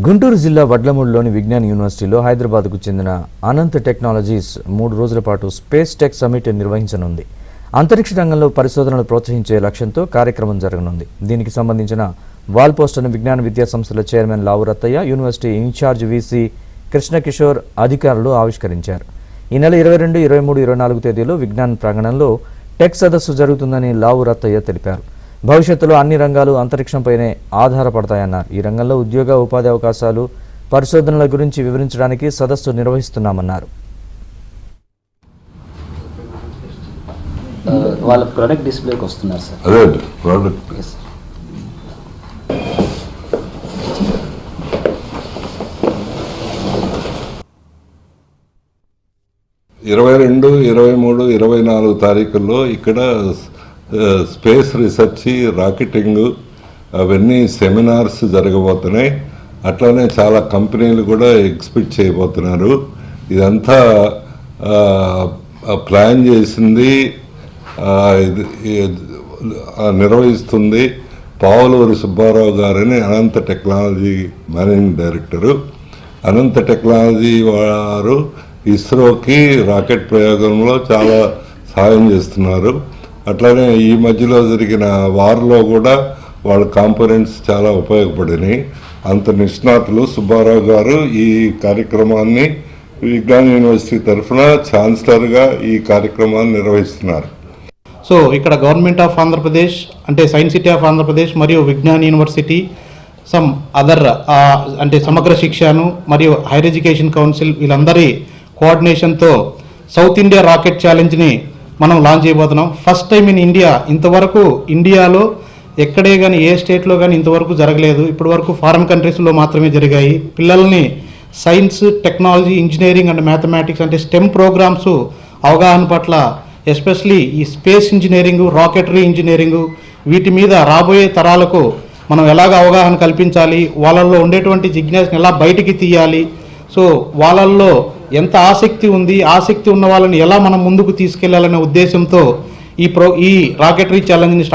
గుంటూరు జిల్లా వడ్లమూడిలోని విజ్ఞాన్ యూనివర్సిటీలో హైదరాబాద్కు చెందిన అనంత్ టెక్నాలజీస్ 3 రోజుల పాటు స్పేస్ టెక్ సమిట్ నిర్వహించనుంది. అంతరిక్ష రంగంలో పరిశోధనలు ప్రోత్సహించే లక్ష్యంతో కార్యక్రమం జరగనుంది. దీనికి సంబంధించిన వాల్ పోస్టర్ను విజ్ఞాన విద్యా సంస్థల chairman Lavu Rattaiah, university in-charge VC Krishnakishore అధికారులు ఆవిష్కరించారు. ఈ నెల 22, 23, 24 తేదీలో విజ్ఞాన్ ప్రాంగణంలో టెక్ సదస్సు జరుగుతుందని లావు రత్తయ్య తెలిపారు. భవిష్యత్తులో అన్ని రంగాలు అంతరిక్షంపైనే ఆధారపడతాయన్నారు. ఈ రంగంలో ఉద్యోగ ఉపాధి అవకాశాలు, పరిశోధనల గురించి వివరించడానికి సదస్సు నిర్వహిస్తున్నామన్నారు. వాళ్ళ ప్రొడక్ట్ డిస్ప్లేకి వస్తున్నారు సార్. అదే ప్రొడక్ట్ 22, 23, 24 తారీఖుల్లో ఇక్కడ స్పేస్ రీసెర్చ్, రాకెటింగ్ అవన్నీ సెమినార్స్ జరగబోతున్నాయి. అట్లానే చాలా కంపెనీలు కూడా ఎగ్జిబిట్ చేయబోతున్నారు. ఇదంతా ప్లాన్ చేసింది, నిర్వహిస్తుంది పావులూరి సుబ్బారావు గారని అనంత టెక్నాలజీ మేనేజింగ్ డైరెక్టరు. అనంత టెక్నాలజీ వారు ఇస్రోకి రాకెట్ ప్రయోగంలో చాలా సహాయం చేస్తున్నారు. అట్లానే ఈ మధ్యలో జరిగిన వార్లో కూడా వాళ్ళ కాంపోనెంట్స్ చాలా ఉపయోగపడినాయి. అంత నిష్ణాతులు సుబ్బారావు గారు ఈ కార్యక్రమాన్ని విజ్ఞాన్ యూనివర్సిటీ తరఫున ఛాన్సలర్గా ఈ కార్యక్రమాన్ని నిర్వహిస్తున్నారు. సో ఇక్కడ గవర్నమెంట్ ఆఫ్ ఆంధ్రప్రదేశ్ అంటే సైన్స్ సిటీ ఆఫ్ ఆంధ్రప్రదేశ్ మరియు విజ్ఞాన్ యూనివర్సిటీ సమ్ అదర్ అంటే సమగ్ర శిక్షను మరియు హైర్ ఎడ్యుకేషన్ కౌన్సిల్ వీళ్ళందరి కోఆర్డినేషన్తో సౌత్ ఇండియా రాకెట్ ఛాలెంజ్ని మనం లాంచ్ చేయబోతున్నాం. First time in India. ఇంతవరకు ఇండియాలో ఎక్కడే కానీ ఏ స్టేట్లో కానీ ఇంతవరకు జరగలేదు. ఇప్పటి వరకు ఫారెన్ కంట్రీస్లో మాత్రమే జరిగాయి. పిల్లల్ని science, technology, engineering and mathematics అంటే స్టెమ్ ప్రోగ్రామ్స్ అవగాహన పట్ల ఎస్పెషలీ ఈ స్పేస్ ఇంజనీరింగు, రాకెటరీ ఇంజనీరింగు వీటి మీద రాబోయే తరాలకు మనం ఎలాగ అవగాహన కల్పించాలి, వాళ్ళల్లో ఉండేటువంటి జిజ్ఞాసను ఎలా బయటికి తీయాలి, సో వాళ్ళల్లో ఎంత ఆసక్తి ఉంది, ఆసక్తి ఉన్న వాళ్ళని ఎలా మనం ముందుకు తీసుకెళ్లాలనే ఉద్దేశంతో ఈ రాకెటరీ ఛాలెంజ్ని